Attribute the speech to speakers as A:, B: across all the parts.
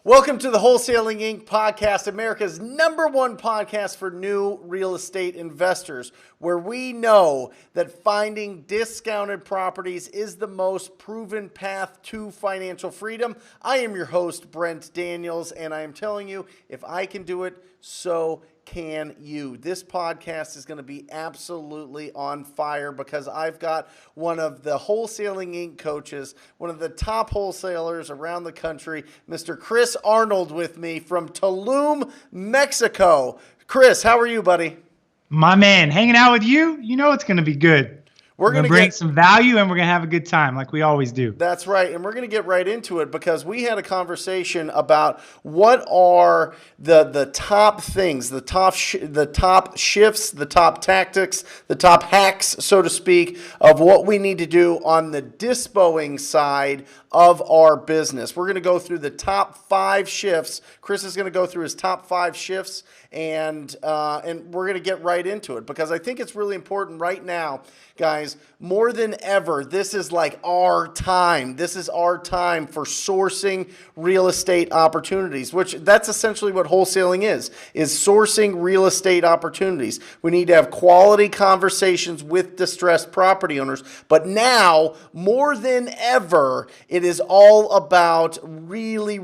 A: Welcome to the Wholesaling Inc. podcast, America's #1 podcast for new real estate investors, where we know that finding discounted properties is the most proven path to financial freedom. I am your host, Brent Daniels, and I am telling you, if I can do it, so can you. This podcast is going to be absolutely on fire because I've got one of the Wholesaling Inc. coaches, one of the top wholesalers around the country, Mr. Chris Arnold, with me from Tulum, Mexico. Chris, how are you, buddy?
B: My man, hanging out with you, you know it's going to be good. We're going to bring some value and we're going to have a good time like we always do.
A: That's right. And we're going to get right into it because we had a conversation about what are the top things, the top shifts, the top tactics, the top hacks, so to speak, of what we need to do on the dispoing side of our business. We're going to go through the top 5 shifts. Chris is going to go through his top 5 shifts, and we're going to get right into it because I think it's really important right now, guys, more than ever. This is like our time. This is our time for sourcing real estate opportunities, which that's essentially what wholesaling is sourcing real estate opportunities. We need to have quality conversations with distressed property owners. But now, more than ever, it is all about really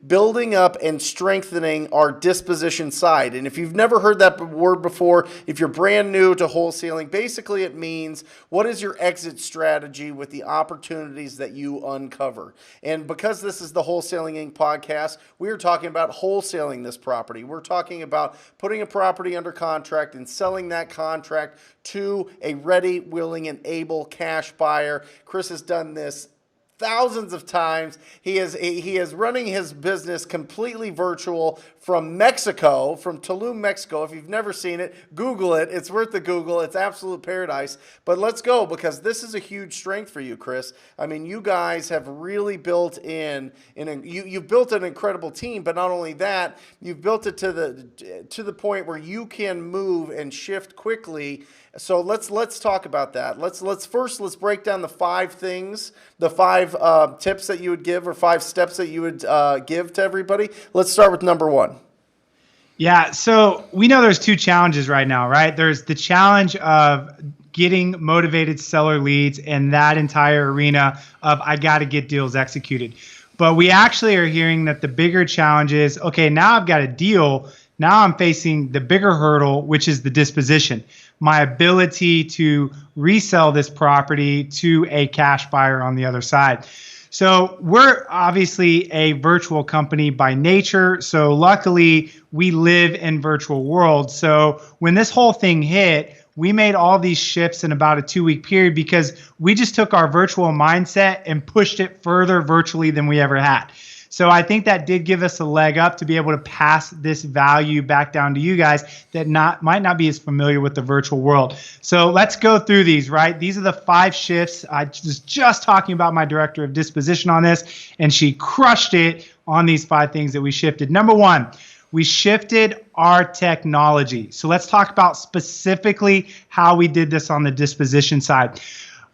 A: building up and strengthening our disposition side. And if you've never heard that word before, if you're brand new to wholesaling, basically it means what is your exit strategy with the opportunities that you uncover. And because this is the Wholesaling Inc. podcast, we are talking about wholesaling this property. We're talking about putting a property under contract and selling that contract to a ready, willing, and able cash buyer. Chris has done this thousands of times. He is running his business completely virtual from Mexico, from Tulum, Mexico. If you've never seen it, Google it. It's worth the Google. It's absolute paradise. But let's go because this is a huge strength for you, Chris. I mean, you guys have really built you've built an incredible team, but not only that, you've built it to the point where you can move and shift quickly. So let's talk about that. Let's break down the 5 things, the 5 tips that you would give, or 5 steps that you would give to everybody. Let's start with number 1.
B: Yeah, so we know there's 2 challenges right now, right? There's the challenge of getting motivated seller leads and that entire arena of I got to get deals executed. But we actually are hearing that the bigger challenge is, okay, now I've got a deal. Now I'm facing the bigger hurdle, which is the disposition. My ability to resell this property to a cash buyer on the other side. So we're obviously a virtual company by nature. So luckily we live in virtual world. So when this whole thing hit, we made all these shifts in about a 2-week period because we just took our virtual mindset and pushed it further virtually than we ever had. So I think that did give us a leg up to be able to pass this value back down to you guys that might not be as familiar with the virtual world. So let's go through these, right? These are the 5 shifts. I was just talking about my director of disposition on this, and she crushed it on these 5 things that we shifted. Number 1, we shifted our technology. So let's talk about specifically how we did this on the disposition side.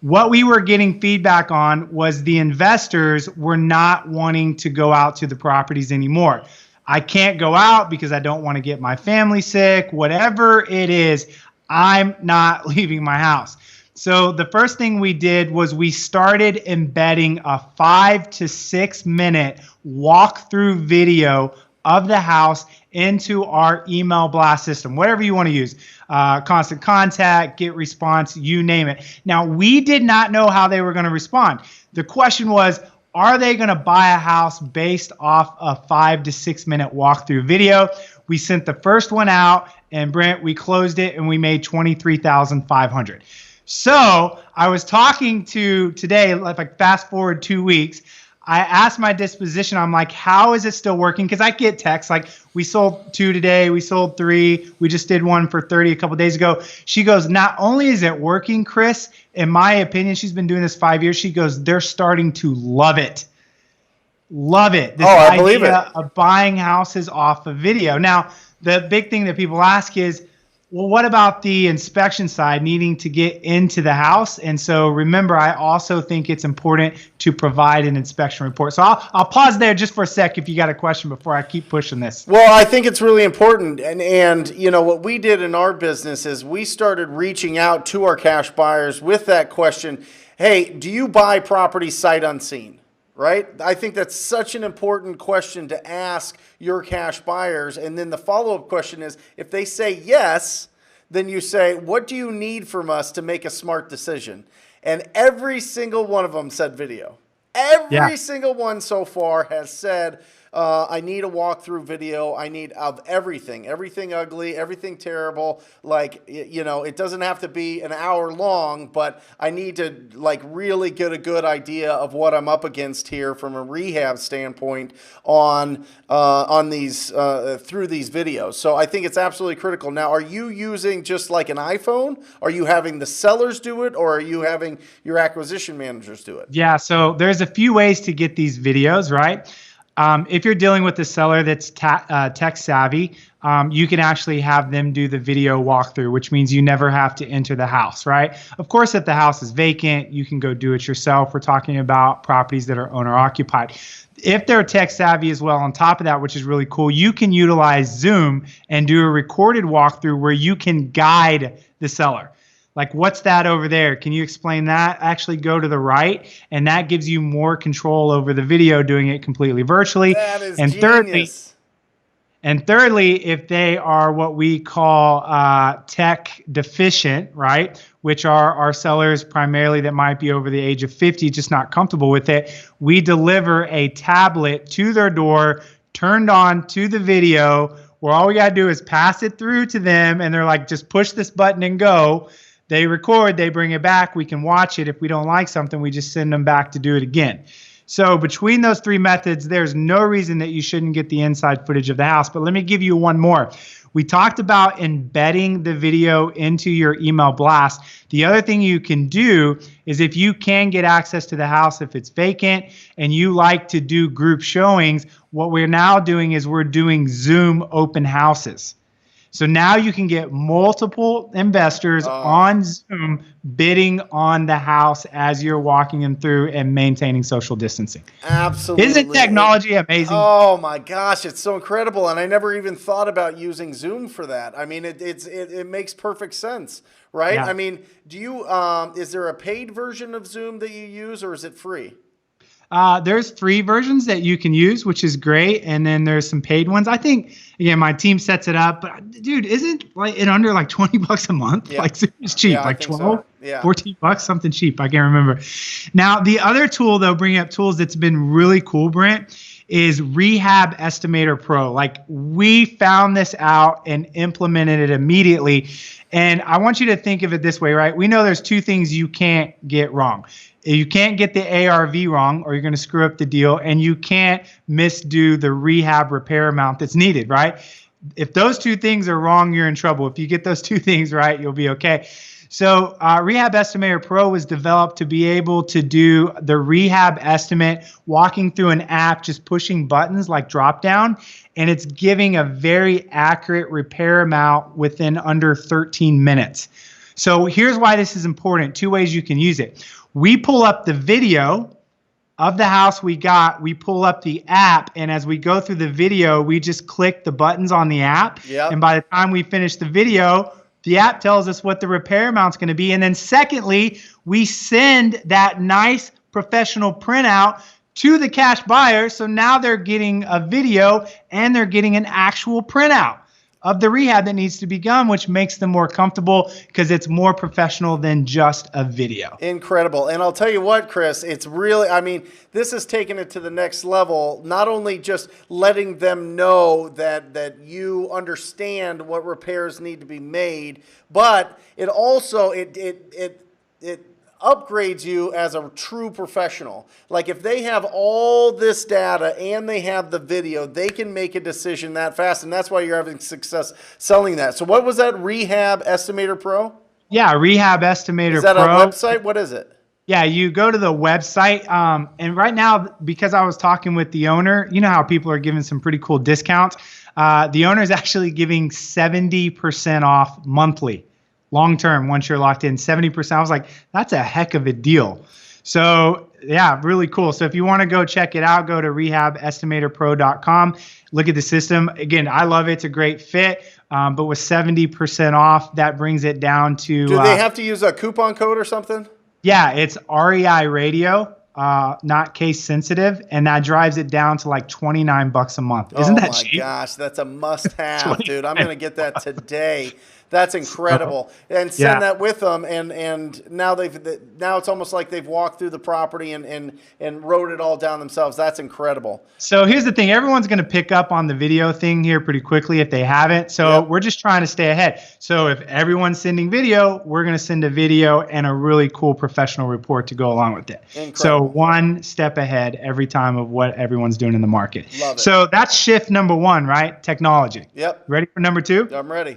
B: What we were getting feedback on was the investors were not wanting to go out to the properties anymore. I can't go out because I don't want to get my family sick, whatever it is, I'm not leaving my house. So the first thing we did was we started embedding a 5 to 6 minute walkthrough video of the house into our email blast system, whatever you want to use, constant contact, get response, you name it. Now, we did not know how they were going to respond. The question was, are they going to buy a house based off a 5 to 6 minute walkthrough video? We sent the first one out, and Brent, we closed it and we made $23,500. So I was talking to today, like fast forward 2 weeks, I asked my disposition, I'm like, how is it still working? Because I get texts like, we sold 2 today, we sold 3, we just did one for 30 a couple days ago. She goes, not only is it working, Chris, in my opinion, she's been doing this 5 years, she goes, they're starting to love it. Love it. This
A: I believe it.
B: Of buying houses off of video. Now, the big thing that people ask is, Well, what about the inspection side, needing to get into the house? And so remember, I also think it's important to provide an inspection report. So I'll pause there just for a sec if you got a question before I keep pushing this.
A: Well, I think it's really important. And you know, what we did in our business is we started reaching out to our cash buyers with that question. Hey, do you buy property sight unseen? Right? I think that's such an important question to ask your cash buyers. And then the follow-up question is, if they say yes, then you say, what do you need from us to make a smart decision? And every single one of them said video. Every single one so far has said, I need a walkthrough video. I need of everything ugly, everything terrible. Like, you know, it doesn't have to be an hour long, but I need to like really get a good idea of what I'm up against here from a rehab standpoint on these through these videos. So I think it's absolutely critical. Now, are you using just like an iPhone? Are you having the sellers do it, or are you having your acquisition managers do it?
B: Yeah, so there's a few ways to get these videos, right? If you're dealing with a seller that's tech savvy, you can actually have them do the video walkthrough, which means you never have to enter the house, right? Of course, if the house is vacant, you can go do it yourself. We're talking about properties that are owner occupied. If they're tech savvy as well, on top of that, which is really cool, you can utilize Zoom and do a recorded walkthrough where you can guide the seller. Like, what's that over there? Can you explain that? Actually go to the right, and that gives you more control over the video, doing it completely virtually.
A: That is
B: and
A: genius.
B: Thirdly, if they are what we call tech deficient, right, which are our sellers primarily that might be over the age of 50, just not comfortable with it, we deliver a tablet to their door, turned on to the video, where all we got to do is pass it through to them, and they're like, just push this button and go. They record, they bring it back, we can watch it. If we don't like something, we just send them back to do it again. So between those three methods, there's no reason that you shouldn't get the inside footage of the house. But let me give you one more. We talked about embedding the video into your email blast. The other thing you can do is, if you can get access to the house if it's vacant and you like to do group showings, what we're now doing is we're doing Zoom open houses. So now you can get multiple investors on Zoom bidding on the house as you're walking them through and maintaining social distancing.
A: Absolutely.
B: Isn't technology amazing?
A: Oh my gosh, it's so incredible. And I never even thought about using Zoom for that. I mean, it makes perfect sense, right?
B: Yeah.
A: I mean, do you, is there a paid version of Zoom that you use, or is it free?
B: There's free versions that you can use, which is great. And then there's some paid ones. I think, again, my team sets it up, but dude, isn't like it under like $20 a month? Yeah. Like it's cheap, like 12, so. Yeah. $14, something cheap. I can't remember. Now, the other tool, though, bringing up tools that's been really cool, Brent, is Rehab Estimator Pro. Like, we found this out and implemented it immediately. And I want you to think of it this way, right? We know there's two things you can't get wrong. You can't get the ARV wrong, or you're going to screw up the deal, and you can't misdo the rehab repair amount that's needed, right? If those two things are wrong, you're in trouble. If you get those two things right, you'll be okay. So Rehab Estimator Pro was developed to be able to do the rehab estimate walking through an app, just pushing buttons like drop down, and it's giving a very accurate repair amount within under 13 minutes. So here's why this is important. Two ways you can use it. We pull up the video of the house we got, we pull up the app, and as we go through the video, we just click the buttons on the app. Yep. And by the time we finish the video, the app tells us what the repair amount's going to be. And then secondly, we send that nice professional printout to the cash buyer. So now they're getting a video and they're getting an actual printout of the rehab that needs to be done, which makes them more comfortable because it's more professional than just a video.
A: Incredible. And I'll tell you what, Chris, it's really, I mean, this has taken it to the next level, not only just letting them know that you understand what repairs need to be made, but it also, it upgrades you as a true professional. Like, if they have all this data and they have the video, they can make a decision that fast, and that's why you're having success selling that. So what was that, Rehab Estimator Pro?
B: Yeah, Rehab Estimator Pro.
A: Is that a website? What is it?
B: Yeah, you go to the website, and right now, because I was talking with the owner, you know how people are giving some pretty cool discounts. The owner is actually giving 70% off monthly, long term. Once you're locked in, 70%. I was like, that's a heck of a deal. So yeah, really cool. So if you want to go check it out, go to rehabestimatorpro.com. Look at the system. Again, I love it. It's a great fit. But with 70% off, that brings it down to.
A: Do they have to use a coupon code or something?
B: Yeah, it's REI Radio, not case sensitive, and that drives it down to like $29 a month. Isn't that cheap?
A: Oh my gosh, that's a must-have, dude. I'm gonna get that today. That's incredible, and send that with them. And now now it's almost like they've walked through the property and wrote it all down themselves. That's incredible.
B: So here's the thing: everyone's going to pick up on the video thing here pretty quickly if they haven't. So we're just trying to stay ahead. So if everyone's sending video, we're going to send a video and a really cool professional report to go along with it.
A: Incredible.
B: So one step ahead every time of what everyone's doing in the market.
A: Love it.
B: So that's shift number one, right? Technology.
A: Yep.
B: Ready for number two?
A: I'm ready.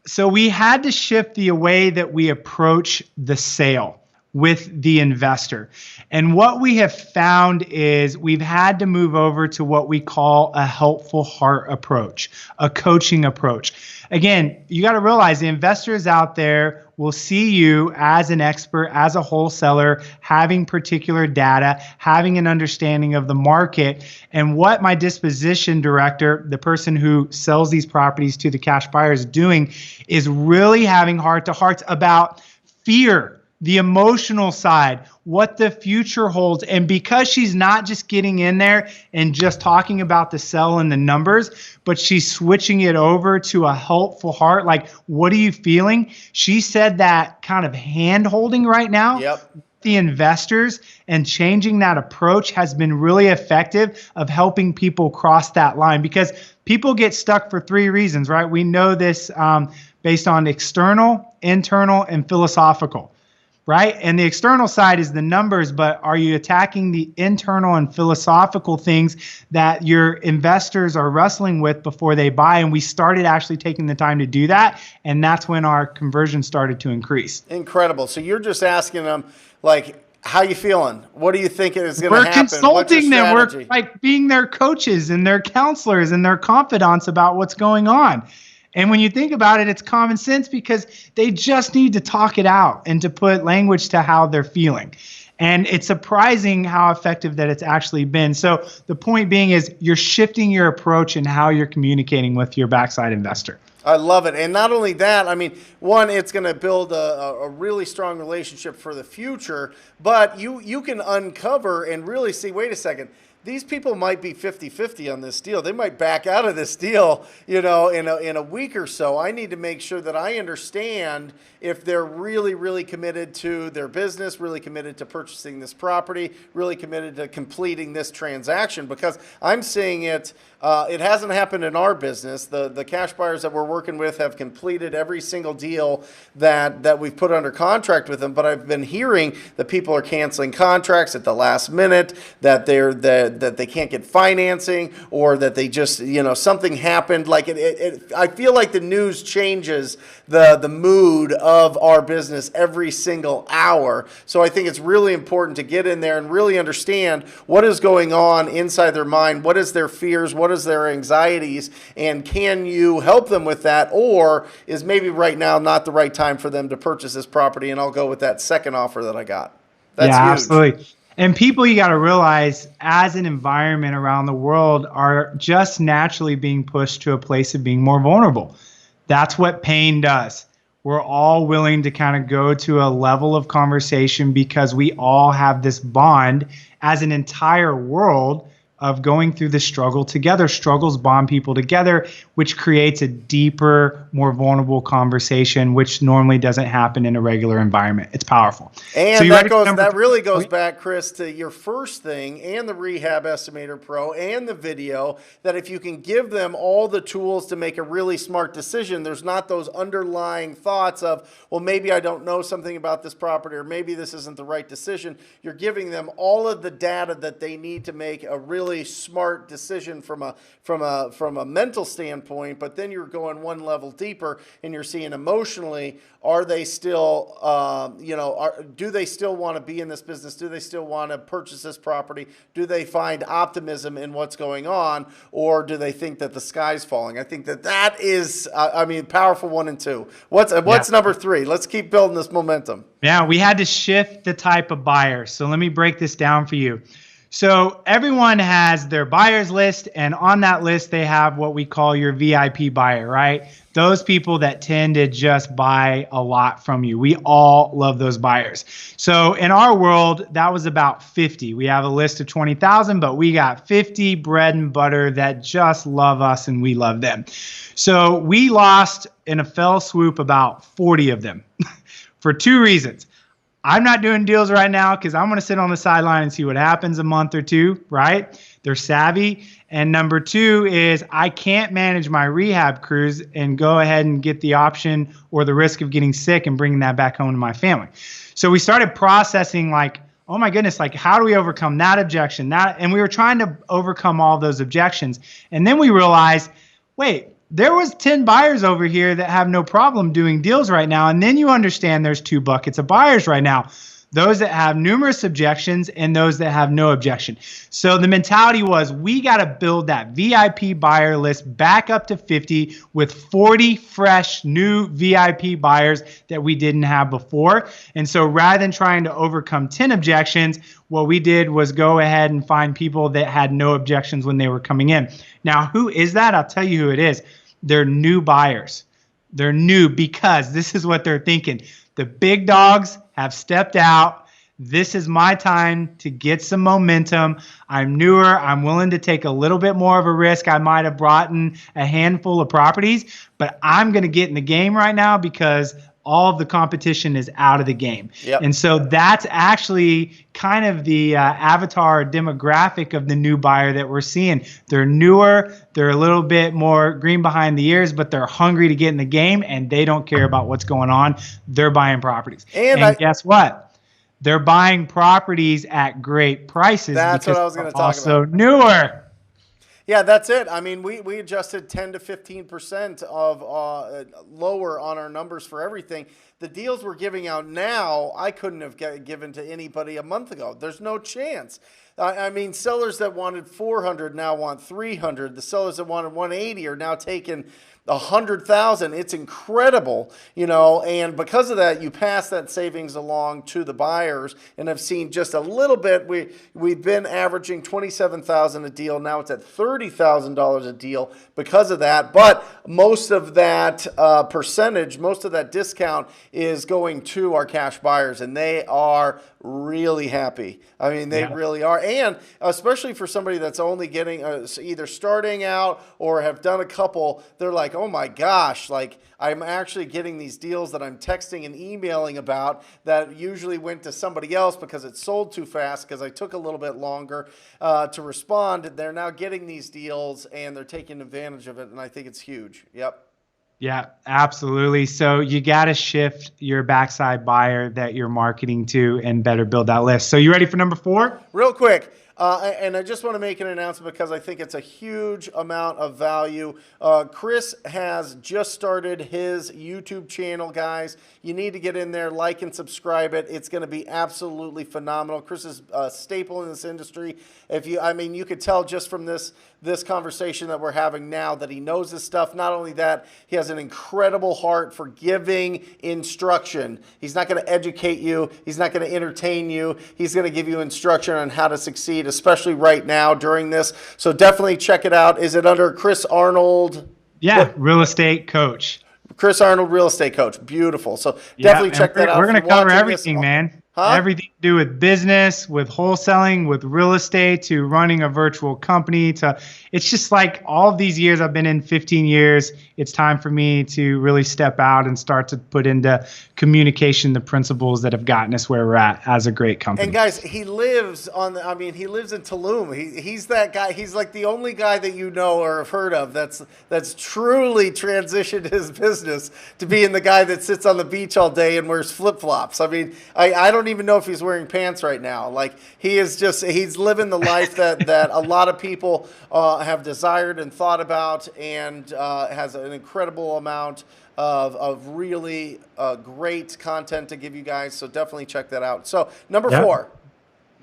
B: So we had to shift the way that we approach the sale with the investor. And what we have found is we've had to move over to what we call a helpful heart approach, a coaching approach. Again, you got to realize the investors out there will see you as an expert, as a wholesaler, having particular data, having an understanding of the market. And what my disposition director, the person who sells these properties to the cash buyers, is doing is really having heart-to-hearts about fear, the emotional side, what the future holds. And because she's not just getting in there and just talking about the sell and the numbers, but she's switching it over to a helpful heart, like, what are you feeling? She said that kind of hand holding right now.
A: Yep.
B: The investors and changing that approach has been really effective of helping people cross that line, because people get stuck for three reasons, right? We know this based on external, internal, and philosophical. Right? And the external side is the numbers, but are you attacking the internal and philosophical things that your investors are wrestling with before they buy? And we started actually taking the time to do that. And that's when our conversion started to increase.
A: Incredible. So you're just asking them, like, how you feeling? What do you think is going to happen?
B: We're consulting them. We're like being their coaches and their counselors and their confidants about what's going on. And when you think about it, it's common sense, because they just need to talk it out and to put language to how they're feeling. And it's surprising how effective that it's actually been. So the point being is you're shifting your approach and how you're communicating with your backside investor.
A: I love it. And not only that, I mean, one, it's going to build a really strong relationship for the future, but you can uncover and really see, wait a second, these people might be 50-50 on this deal. They might back out of this deal, in a week or so. I need to make sure that I understand if they're really, really committed to their business, really committed to purchasing this property, really committed to completing this transaction, because I'm seeing it. It hasn't happened in our business. The cash buyers that we're working with have completed every single deal that we've put under contract with them. But I've been hearing that people are canceling contracts at the last minute, that they can't get financing, or that they just, something happened. Like I feel like the news changes the mood of our business every single hour. So I think it's really important to get in there and really understand what is going on inside their mind. What is their fears? What is their anxieties? And can you help them with that? Or is maybe right now not the right time for them to purchase this property, and I'll go with that second offer that I got? That's huge.
B: Absolutely. And people, you got to realize, as an environment around the world, are just naturally being pushed to a place of being more vulnerable. That's what pain does. We're all willing to kind of go to a level of conversation because we all have this bond as an entire world of going through the struggle together. Struggles bond people together, which creates a deeper, more vulnerable conversation, which normally doesn't happen in a regular environment. It's powerful.
A: And so that really goes back, Chris, to your first thing, and the Rehab Estimator Pro and the video, that if you can give them all the tools to make a really smart decision, there's not those underlying thoughts of, well, maybe I don't know something about this property, or maybe this isn't the right decision. You're giving them all of the data that they need to make a really really smart decision from a mental standpoint, but then you're going one level deeper and you're seeing emotionally, are they still, do they still want to be in this business? Do they still want to purchase this property? Do they find optimism in what's going on, or do they think that the sky's falling? I think that is, powerful 1 and 2. What's number 3? Let's keep building this momentum.
B: Yeah, we had to shift the type of buyer. So let me break this down for you. So everyone has their buyers list, and on that list, they have what we call your VIP buyer, right? Those people that tend to just buy a lot from you. We all love those buyers. So in our world, that was about 50. We have a list of 20,000, but we got 50 bread and butter that just love us and we love them. So we lost in a fell swoop about 40 of them for 2 reasons. I'm not doing deals right now because I'm going to sit on the sideline and see what happens a month or 2, right? They're savvy. And number 2 is I can't manage my rehab crews and go ahead and get the option or the risk of getting sick and bringing that back home to my family. So we started processing like, oh my goodness, like how do we overcome that objection? And we were trying to overcome all those objections. And then we realized, wait, there was 10 buyers over here that have no problem doing deals right now. And then you understand there's 2 buckets of buyers right now. Those that have numerous objections and those that have no objection. So the mentality was we got to build that VIP buyer list back up to 50 with 40 fresh new VIP buyers that we didn't have before. And so rather than trying to overcome 10 objections, what we did was go ahead and find people that had no objections when they were coming in. Now, who is that? I'll tell you who it is. They're new buyers. They're new because this is what they're thinking. The big dogs have stepped out. This is my time to get some momentum. I'm newer. I'm willing to take a little bit more of a risk. I might have brought in a handful of properties, but I'm going to get in the game right now because all of the competition is out of the game.
A: Yep.
B: And so that's actually kind of the avatar demographic of the new buyer that we're seeing. They're newer, they're a little bit more green behind the ears, but they're hungry to get in the game and they don't care about what's going on. They're buying properties. And guess what? They're buying properties at great prices.
A: That's what I was going to talk about.
B: Also newer.
A: Yeah, that's it. I mean, we adjusted 10 to 15% of lower on our numbers for everything. The deals we're giving out now, I couldn't have given to anybody a month ago. There's no chance. I mean, sellers that wanted 400 now want 300. The sellers that wanted 180 are now taking 100,000. It's incredible, and because of that, you pass that savings along to the buyers. And I've seen just a little bit. We've been averaging 27,000 a deal. Now it's at $30,000 a deal because of that. But most of that percentage, most of that discount is going to our cash buyers, and they are really happy. I mean, they really are. And especially for somebody that's only getting either starting out or have done a couple, they're like, oh my gosh, like I'm actually getting these deals that I'm texting and emailing about that usually went to somebody else because it sold too fast because I took a little bit longer to respond. They're now getting these deals and they're taking advantage of it. And I think it's huge. Yep.
B: Yeah, absolutely. So you got to shift your backside buyer that you're marketing to and better build that list. So you ready for number 4?
A: Real quick. And I just want to make an announcement because I think it's a huge amount of value. Chris has just started his YouTube channel, guys. You need to get in there, like and subscribe it. It's going to be absolutely phenomenal. Chris is a staple in this industry. You could tell just from this conversation that we're having now that he knows this stuff. Not only that, he has an incredible heart for giving instruction. He's not going to educate you. He's not going to entertain you. He's going to give you instruction on how to succeed, especially right now during this. So definitely check it out. Is it under Chris Arnold?
B: Yeah, Real Estate Coach.
A: Chris Arnold, Real Estate Coach. Beautiful. So definitely check that out.
B: We're going to cover everything, man. Everything to do with business, with wholesaling, with real estate, to running a virtual company. It's just like all of these years I've been in, 15 years, it's time for me to really step out and start to put into communication the principles that have gotten us where we're at as a great company.
A: And guys, he lives in Tulum. He's that guy. He's like the only guy that you know or have heard of that's truly transitioned his business to being the guy that sits on the beach all day and wears flip-flops. I mean, I don't even know if he's wearing pants right now. Like he's living the life that a lot of people have desired and thought about, and has an incredible amount of really great content to give you guys. So definitely check that out. So number 4.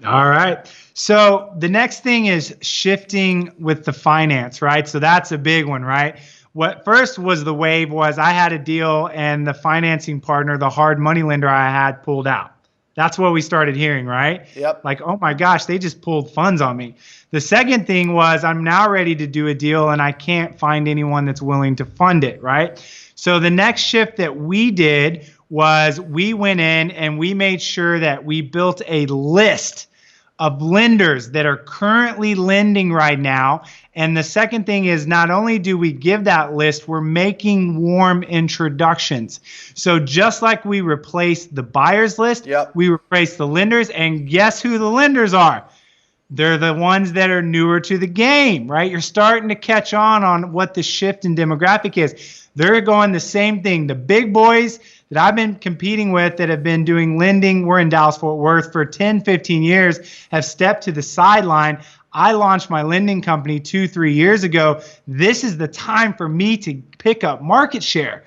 B: All right. So the next thing is shifting with the finance, right? So that's a big one, right? What first was the wave was I had a deal and the financing partner, the hard money lender I had, pulled out. That's what we started hearing, right?
A: Yep.
B: Like, oh my gosh, they just pulled funds on me. The second thing was I'm now ready to do a deal and I can't find anyone that's willing to fund it, right? So the next shift that we did was we went in and we made sure that we built a list of lenders that are currently lending right now. And the second thing is not only do we give that list, we're making warm introductions. So just like we replaced the buyers list, we replaced the lenders. And guess who the lenders are? They're the ones that are newer to the game, right? You're starting to catch on what the shift in demographic is. They're going the same thing. The big boys that I've been competing with that have been doing lending, we're in Dallas-Fort Worth for 10, 15 years, have stepped to the sideline. I launched my lending company 2-3 years ago. This is the time for me to pick up market share.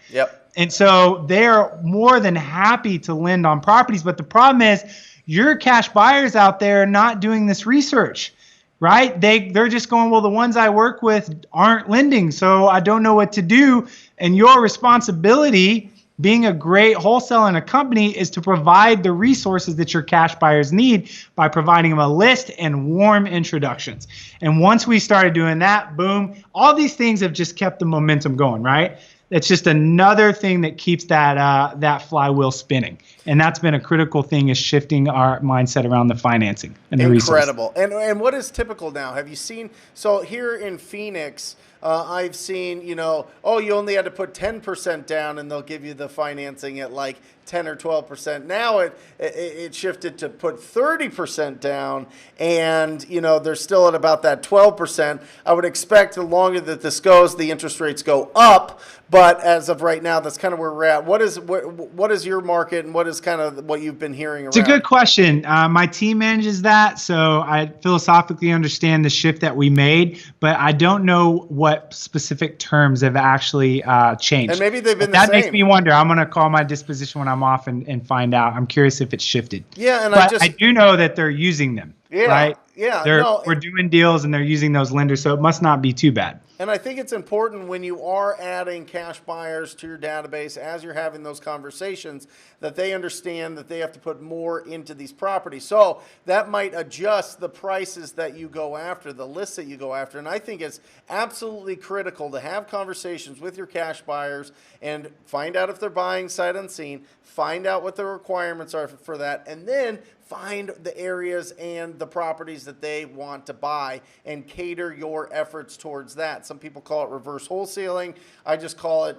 B: And so they're more than happy to lend on properties. But the problem is your cash buyers out there are not doing this research, right? They're just going, well, the ones I work with aren't lending, so I don't know what to do. And your responsibility, being a great wholesaler in a company, is to provide the resources that your cash buyers need by providing them a list and warm introductions. And once we started doing that, boom, all these things have just kept the momentum going, right? It's just another thing that keeps that flywheel spinning. And that's been a critical thing, is shifting our mindset around the financing and the resources.
A: Incredible. And what is typical now? Have you seen, so here in Phoenix, I've seen, you only had to put 10% down and they'll give you the financing at like 10 or 12%. Now it shifted to put 30% down, and they're still at about that 12%. I would expect the longer that this goes, the interest rates go up. But as of right now, that's kind of where we're at. What is your market, and what is kind of what you've been hearing around?
B: It's a good question. My team manages that, so I philosophically understand the shift that we made, but I don't know what specific terms have actually changed.
A: And maybe they've been
B: that makes me wonder. I'm going to call my disposition when I'm off and find out. I'm curious if it's shifted.
A: Yeah, and
B: I do know that they're using them.
A: Yeah,
B: right?
A: Yeah.
B: We're doing deals and they're using those lenders, so it must not be too bad.
A: And I think it's important when you are adding cash buyers to your database, as you're having those conversations, that they understand that they have to put more into these properties. So that might adjust the prices that you go after, the lists that you go after. And I think it's absolutely critical to have conversations with your cash buyers and find out if they're buying sight unseen, find out what the requirements are for that, and then find the areas and the properties that they want to buy and cater your efforts towards that. Some people call it reverse wholesaling. I just call it,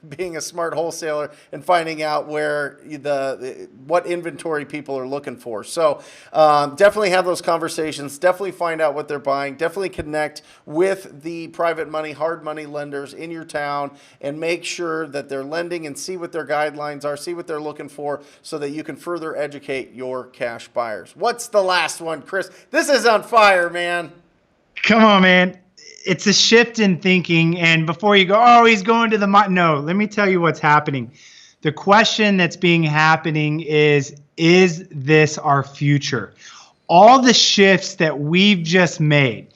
A: being a smart wholesaler and finding out what inventory people are looking for. So definitely have those conversations. Definitely find out what they're buying. Definitely connect with the private money, hard money lenders in your town, and make sure that they're lending, and see what their guidelines are, see what they're looking for, so that you can further educate your cash buyers. What's the last one, Chris? This is on fire, man.
B: Come on, man. It's a shift in thinking. And before you go, oh, he's going to the no, let me tell you what's happening. The question that's happening is this our future? All the shifts that we've just made,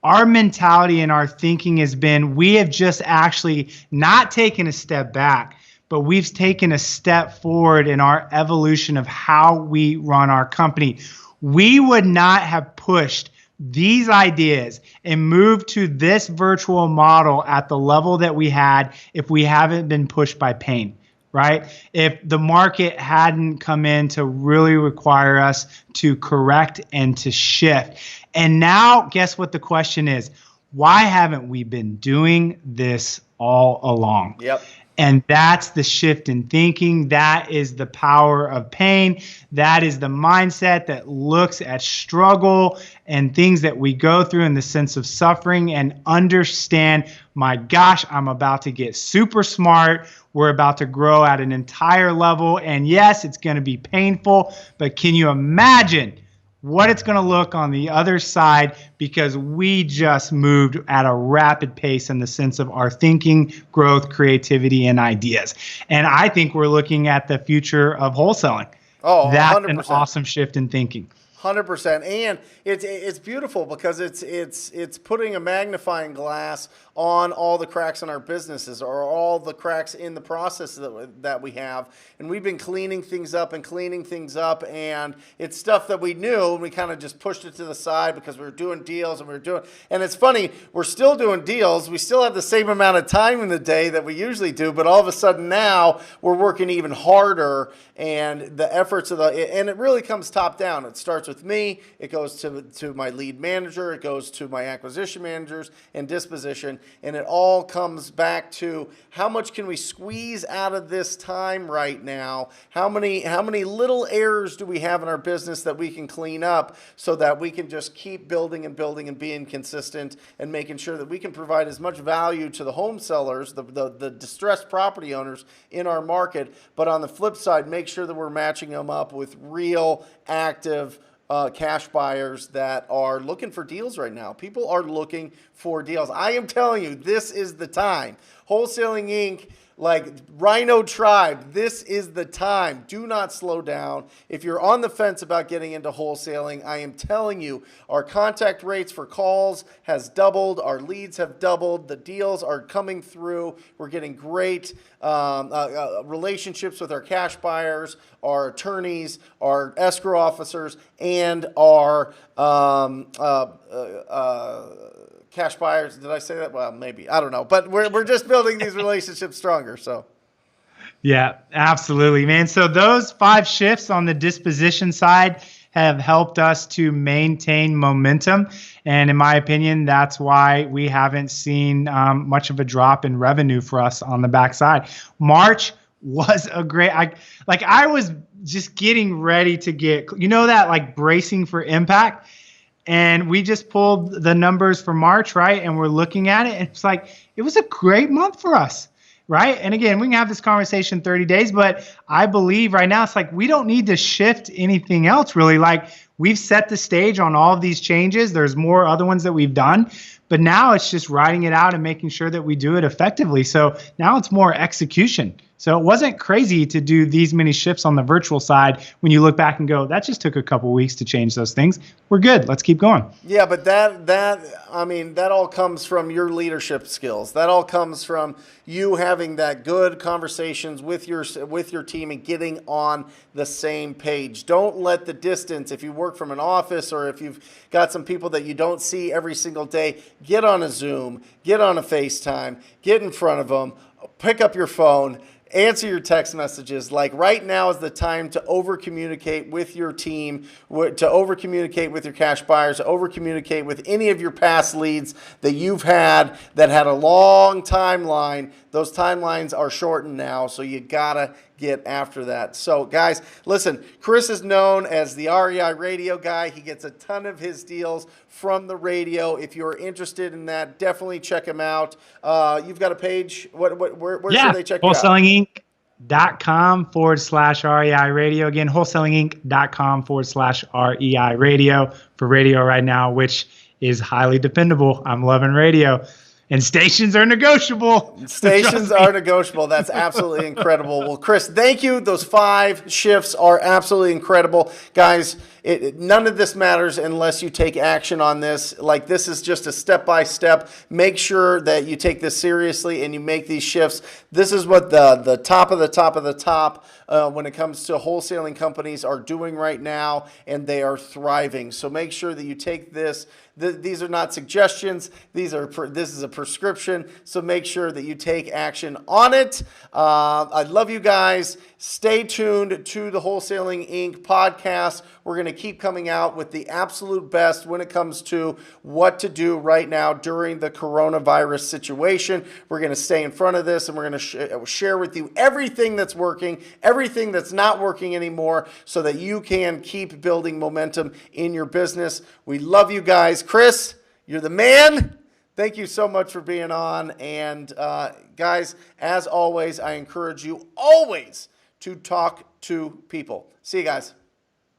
B: our mentality and our thinking has been, we have just actually not taken a step back, but we've taken a step forward in our evolution of how we run our company. We would not have pushed these ideas and moved to this virtual model at the level that we had if we haven't been pushed by pain, right? If the market hadn't come in to really require us to correct and to shift. And now, guess what the question is? Why haven't we been doing this all along?
A: Yep.
B: And that's the shift in thinking. That is the power of pain. That is the mindset that looks at struggle and things that we go through in the sense of suffering and understand, my gosh, I'm about to get super smart. We're about to grow at an entire level. And yes, it's going to be painful, but can you imagine what it's going to look on the other side, because we just moved at a rapid pace in the sense of our thinking, growth, creativity, and ideas. And I think we're looking at the future of wholesaling.
A: Oh,
B: that's
A: 100%.
B: An awesome shift in thinking.
A: 100%, and it's beautiful because it's putting a magnifying glass on all the cracks in our businesses, or all the cracks in the process that we have, and we've been cleaning things up, and it's stuff that we knew, and we kind of just pushed it to the side because we were doing deals, and it's funny, we're still doing deals, we still have the same amount of time in the day that we usually do, but all of a sudden now we're working even harder, and the efforts and it really comes top down. It starts with me, it goes to my lead manager, it goes to my acquisition managers and disposition, and it all comes back to how much can we squeeze out of this time right now? How many little errors do we have in our business that we can clean up so that we can just keep building and being consistent and making sure that we can provide as much value to the home sellers, the distressed property owners in our market, but on the flip side, make sure that we're matching them up with real, active cash buyers that are looking for deals right now. People are looking for deals. I am telling you, this is the time. Wholesaling Inc., like Rhino Tribe, this is the time. Do not slow down. If you're on the fence about getting into wholesaling, I am telling you, our contact rates for calls has doubled. Our leads have doubled. The deals are coming through. We're getting great relationships with our cash buyers, our attorneys, our escrow officers, and our cash buyers. Did I say that? Well, maybe. I don't know. But we're just building these relationships stronger. So.
B: Yeah, absolutely, man. So those 5 shifts on the disposition side have helped us to maintain momentum. And in my opinion, that's why we haven't seen much of a drop in revenue for us on the backside. March was a great, I was just getting ready to get, that like bracing for impact. And we just pulled the numbers for March, right? And we're looking at it. And it's like, it was a great month for us, right? And again, we can have this conversation 30 days, but I believe right now it's like, we don't need to shift anything else really. Like, we've set the stage on all of these changes. There's more other ones that we've done, but now it's just writing it out and making sure that we do it effectively. So now it's more execution. So it wasn't crazy to do these many shifts on the virtual side when you look back and go, that just took a couple weeks to change those things. We're good. Let's keep going.
A: Yeah, but that all comes from your leadership skills. That all comes from you having that good conversations with your team and getting on the same page. Don't let the distance, if you work from an office or if you've got some people that you don't see every single day, get on a Zoom, get on a FaceTime, get in front of them, pick up your phone, answer your text messages. Like, right now is the time to over-communicate with your team, to over-communicate with your cash buyers, to over-communicate with any of your past leads that you've had that had a long timeline. Those timelines are shortened now, so you gotta get after that. So guys, listen, Chris is known as the REI Radio guy. He gets a ton of his deals from the radio. If you're interested in that, definitely check him out. You've got a page. Where should they check you out?
B: wholesalinginc.com/REI Radio. Again, wholesalinginc.com/REI Radio for radio right now, which is highly dependable. I'm loving radio. And stations are negotiable.
A: Stations are negotiable. That's absolutely incredible. Well, Chris, thank you. Those 5 shifts are absolutely incredible. Guys, none of this matters unless you take action on this. Like, this is just a step-by-step. Make sure that you take this seriously and you make these shifts. This is what the top of the top of the top when it comes to wholesaling companies are doing right now, and they are thriving. So make sure that you take this These are not suggestions. This is a prescription. So make sure that you take action on it. I love you guys. Stay tuned to the Wholesaling Inc. podcast. We're going to keep coming out with the absolute best when it comes to what to do right now during the coronavirus situation. We're going to stay in front of this, and we're going to share with you everything that's working, everything that's not working anymore, so that you can keep building momentum in your business. We love you guys. Chris, you're the man. Thank you so much for being on. And guys, as always, I encourage you always to talk to people. See you guys.